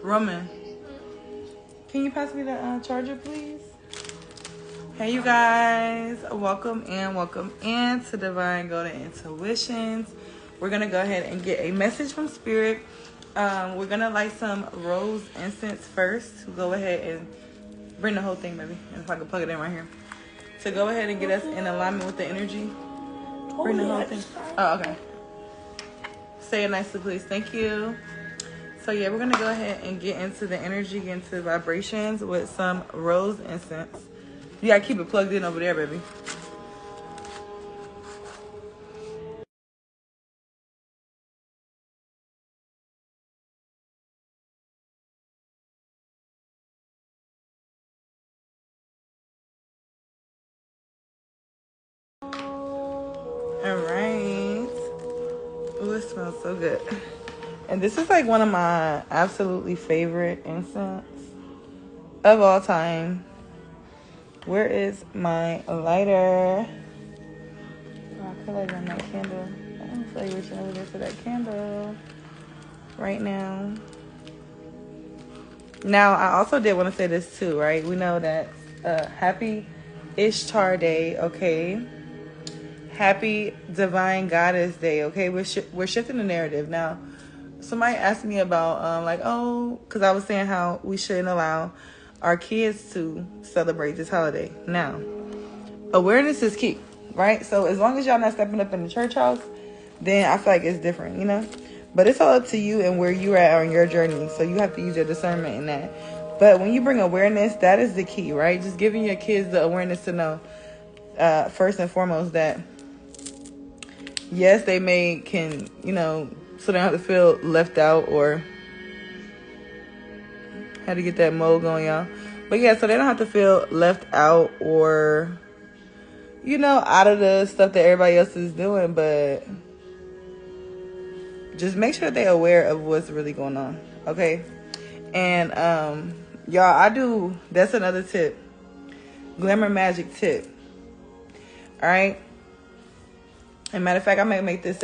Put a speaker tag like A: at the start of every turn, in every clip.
A: Roman, can you pass me the charger, please? Hey, you guys. Welcome in to Divine Golden Intuitions. We're going to go ahead and get a message from Spirit. We're going to light some rose incense first. Go ahead and bring the whole thing, baby. And if I can plug it in right here. To go ahead and get us in alignment with the energy. Bring the whole thing. Oh, okay. Say it nicely, please. Thank you. So, yeah, we're going to go ahead and get into the energy, get into vibrations with some rose incense. You got to keep it plugged in over there, baby. All right. Oh, it smells so good. And this is like one of my absolutely favorite incense of all time. Where is my lighter? Oh, I feel like on that candle. I don't feel like reaching over there for that candle right now. Now, I also did want to say this too, right? We know that happy Ishtar Day, okay? Happy Divine Goddess Day, okay? We're shifting the narrative. Now, somebody asked me about, because I was saying how we shouldn't allow our kids to celebrate this holiday. Now, awareness is key, right? So as long as y'all not stepping up in the church house, then I feel like it's different, you know? But it's all up to you and where you're at on your journey. So you have to use your discernment in that. But when you bring awareness, that is the key, right? Just giving your kids the awareness to know, first and foremost, that yes, they can, so they don't have to feel left out or had to get that mode going, y'all. But yeah, so they don't have to feel left out or, out of the stuff that everybody else is doing. But just make sure they're aware of what's really going on, okay? And y'all, that's another tip. Glamour Magic tip. All right? And matter of fact, I might make this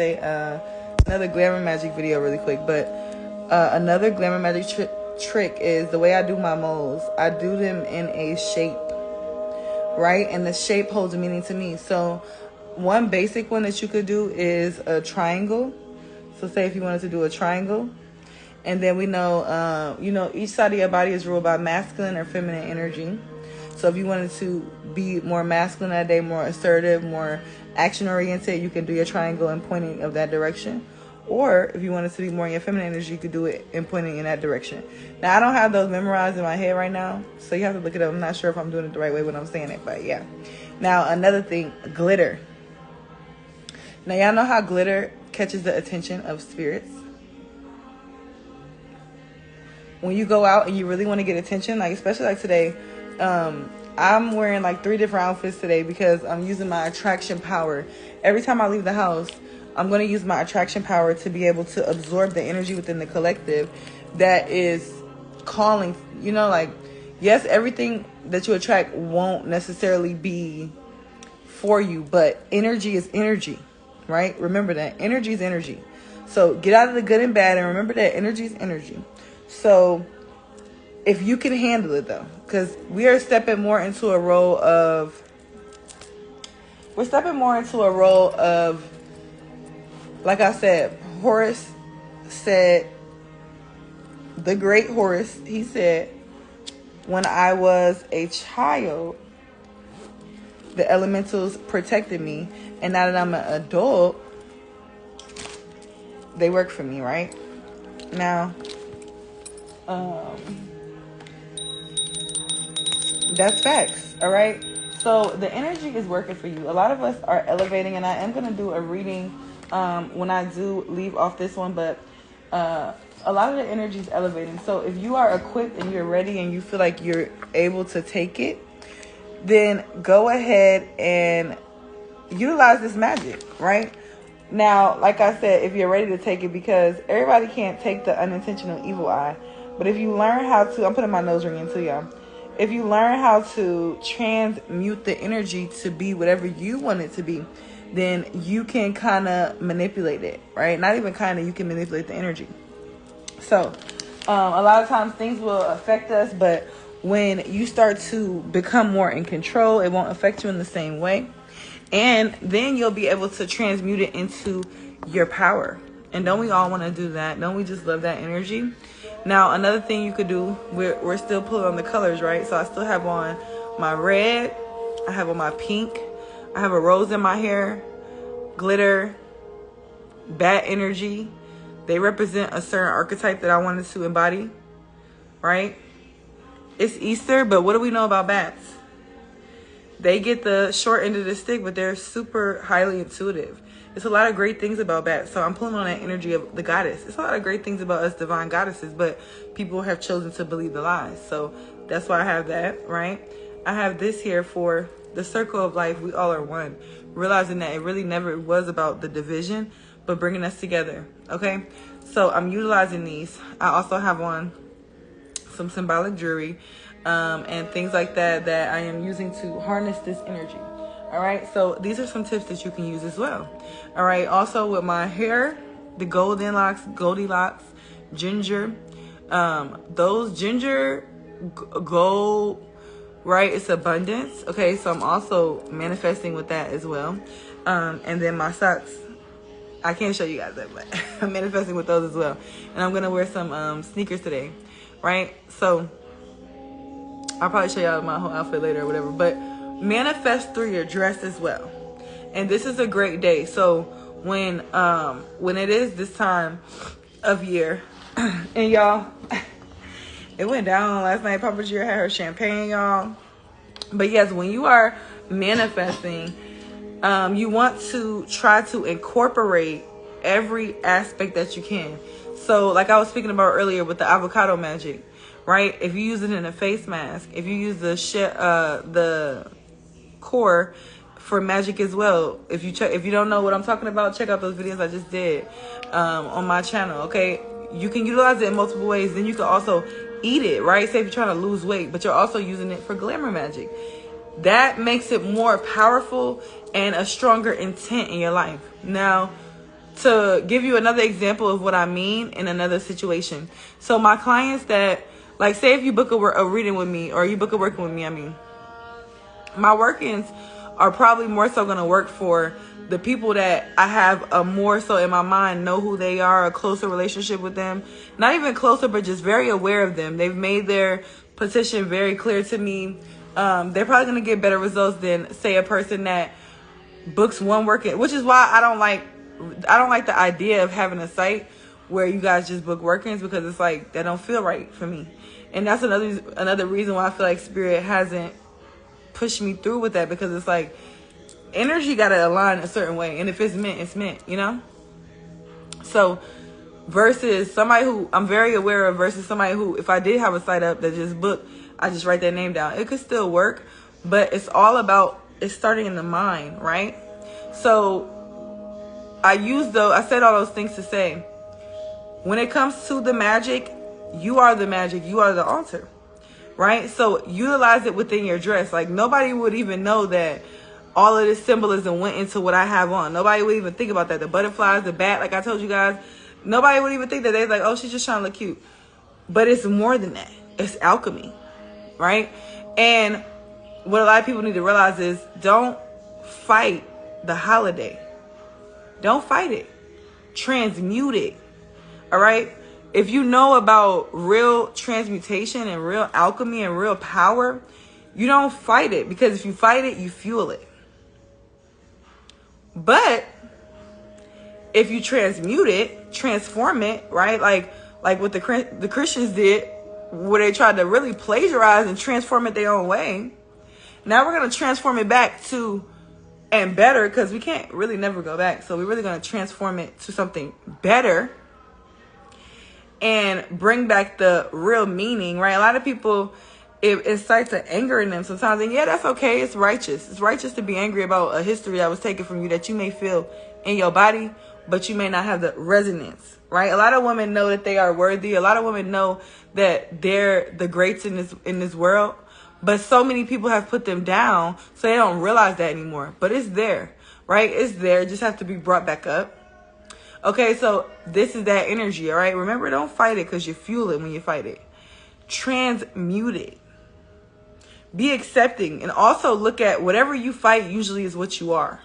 A: another Glamour Magic video really quick. But another Glamour Magic trick is the way I do my moles. I do them in a shape, right? And the shape holds a meaning to me. So one basic one that you could do is a triangle. So say if you wanted to do a triangle, and then we know, each side of your body is ruled by masculine or feminine energy. So if you wanted to be more masculine that day, more assertive, more action oriented, you can do your triangle and pointing of that direction. Or if you wanted to be more in your feminine energy, you could do it and pointing in that direction. Now, I don't have those memorized in my head right now, so you have to look it up. I'm not sure if I'm doing it the right way when I'm saying it, but yeah. Now, another thing, glitter. Now, y'all know how glitter catches the attention of spirits? When you go out and you really want to get attention, like especially like today, I'm wearing like 3 different outfits today because I'm using my attraction power. Every time I leave the house, I'm going to use my attraction power to be able to absorb the energy within the collective that is calling, yes, everything that you attract won't necessarily be for you, but energy is energy, right? Remember that energy is energy. So get out of the good and bad and remember that energy is energy. So if you can handle it though, because we are stepping more into a role of, like I said, Horus said, the great Horus, he said, when I was a child, the elementals protected me. And now that I'm an adult, they work for me, right? Now, that's facts, all right? So the energy is working for you. A lot of us are elevating, and I am going to do a reading when I do leave off this one, but a lot of the energy is elevating. So if you are equipped and you're ready and you feel like you're able to take it, then go ahead and utilize this magic, right? Now, like I said, if you're ready to take it, because everybody can't take the unintentional evil eye, but if you learn how to, I'm putting my nose ring in too, y'all. If you learn how to transmute the energy to be whatever you want it to be, then you can kind of manipulate it, right? Not even kind of, you can manipulate the energy. So A lot of times things will affect us, but when you start to become more in control, it won't affect you in the same way. And then you'll be able to transmute it into your power. And don't we all want to do that? Don't we just love that energy? Now, another thing you could do, we're still pulling on the colors, right? So I still have on my red. I have on my pink. I have a rose in my hair. Glitter. Bat energy. They represent a certain archetype that I wanted to embody, right? It's Easter, but what do we know about bats? They get the short end of the stick, but they're super highly intuitive. It's a lot of great things about bats. So I'm pulling on that energy of the goddess. It's a lot of great things about us divine goddesses, but people have chosen to believe the lies. So that's why I have that, right? I have this here for the circle of life. We all are one. Realizing that it really never was about the division, but bringing us together, okay? So I'm utilizing these. I also have on some symbolic jewelry and things like that that I am using to harness this energy. All right, so these are some tips that you can use as well. All right, also with my hair, the Goldilocks, ginger. Those ginger, gold, right? It's abundance. Okay, so I'm also manifesting with that as well. And then my socks, I can't show you guys that, but I'm manifesting with those as well. And I'm gonna wear some sneakers today, right? So I'll probably show y'all my whole outfit later or whatever, but manifest through your dress as well. And this is a great day. So when it is this time of year, and y'all, it went down last night. Papa Gia had her champagne, y'all. But yes, when you are manifesting, you want to try to incorporate every aspect that you can. So like I was speaking about earlier with the avocado magic, right? If you use it in a face mask, if you use the core for magic as well, if you don't know what I'm talking about, check out those videos I just did on my channel. Okay, you can utilize it in multiple ways. Then you can also eat it, right? Say if you're trying to lose weight, but you're also using it for glamour magic. That makes it more powerful and a stronger intent in your life. Now, to give you another example of what I mean in another situation. So my clients that, like, say if you book a reading with me, or you book a working with me, I mean, my workings are probably more so going to work for the people that I have a more so in my mind know who they are, a closer relationship with them. Not even closer, but just very aware of them. They've made their petition very clear to me. They're probably going to get better results than, say, a person that books one working, which is why I don't like the idea of having a site where you guys just book workings, because it's like that don't feel right for me. And that's another reason why I feel like Spirit hasn't pushed me through with that, because it's like energy got to align a certain way, and if it's meant, it's meant, you know. So versus somebody who I'm very aware of, versus somebody who, if I did have a site up that just booked, I just write that name down, it could still work, but it's all about, it's starting in the mind, right? So I said all those things to say, when it comes to the magic, you are the magic, you are the altar, right? So utilize it within your dress. Like, nobody would even know that all of this symbolism went into what I have on. Nobody would even think about that. The butterflies, the bat, like I told you guys, nobody would even think that. They're like, oh, she's just trying to look cute. But it's more than that. It's alchemy, right? And what a lot of people need to realize is, don't fight the holiday. Don't fight it. Transmute it. All right? If you know about real transmutation and real alchemy and real power, you don't fight it, because if you fight it, you fuel it. But if you transmute it, transform it, right? Like what the Christians did, where they tried to really plagiarize and transform it their own way. Now we're going to transform it back to, and better, because we can't really never go back. So we're really going to transform it to something better and bring back the real meaning, right? A lot of people, it incites an anger in them sometimes. And yeah, that's okay. It's righteous. It's righteous to be angry about a history that was taken from you that you may feel in your body, but you may not have the resonance, right? A lot of women know that they are worthy. A lot of women know that they're the greats in this world. But so many people have put them down, so they don't realize that anymore. But it's there, right? It's there. It just has to be brought back up. Okay, so this is that energy, all right? Remember, don't fight it because you fuel it when you fight it. Transmute it. Be accepting, and also look at whatever you fight usually is what you are.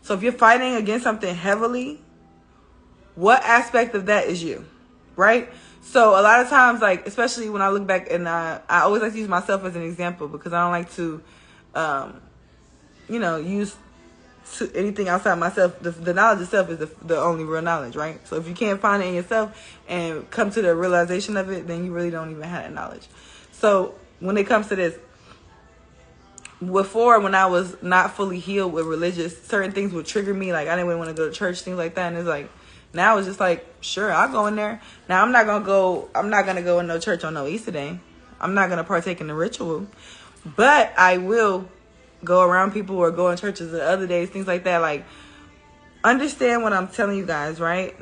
A: So if you're fighting against something heavily, what aspect of that is you, right? So a lot of times, like, especially when I look back, and I always like to use myself as an example because I don't like to, use anything outside myself. The knowledge itself is the only real knowledge, right? So if you can't find it in yourself and come to the realization of it, then you really don't even have that knowledge. So when it comes to this, before, when I was not fully healed with religious, certain things would trigger me. Like, I didn't really want to go to church, things like that. And it's like, now it's just like, sure, I'll go in there. Now I'm not going to go in no church on no Easter day. I'm not going to partake in the ritual. But I will go around people or go in churches the other days, things like that. Like, understand what I'm telling you guys, right?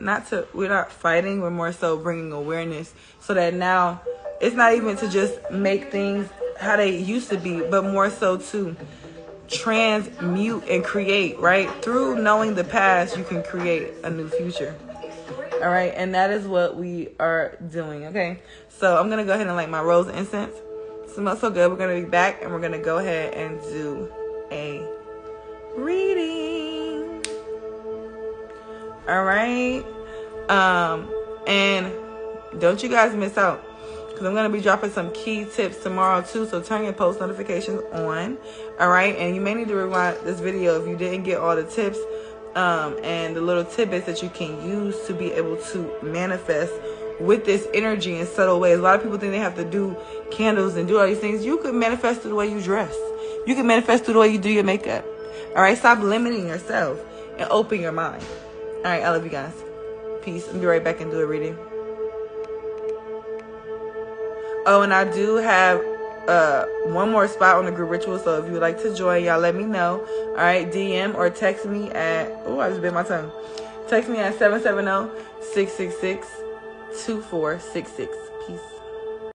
A: We're not fighting. We're more so bringing awareness so that now it's not even to just make things how they used to be, but more so to transmute and create, right? Through knowing the past, you can create a new future. All right. And that is what we are doing. Okay. So I'm going to go ahead and light my rose incense. It smells so good. We're going to be back and we're going to go ahead and do a reading. All right. And don't you guys miss out, because I'm going to be dropping some key tips tomorrow too. So turn your post notifications on. All right. And you may need to rewind this video if you didn't get all the tips and the little tidbits that you can use to be able to manifest with this energy in subtle ways. A lot of people think they have to do candles and do all these things. You could manifest through the way you dress. You can manifest through the way you do your makeup. All right. Stop limiting yourself and open your mind. All right. I love you guys. Peace. I'll be right back and do a reading. Oh, and I do have one more spot on the group ritual. So if you would like to join, y'all let me know. All right. DM or text me at, oh, I just bit my tongue. Text me at 770-666-2466. Peace.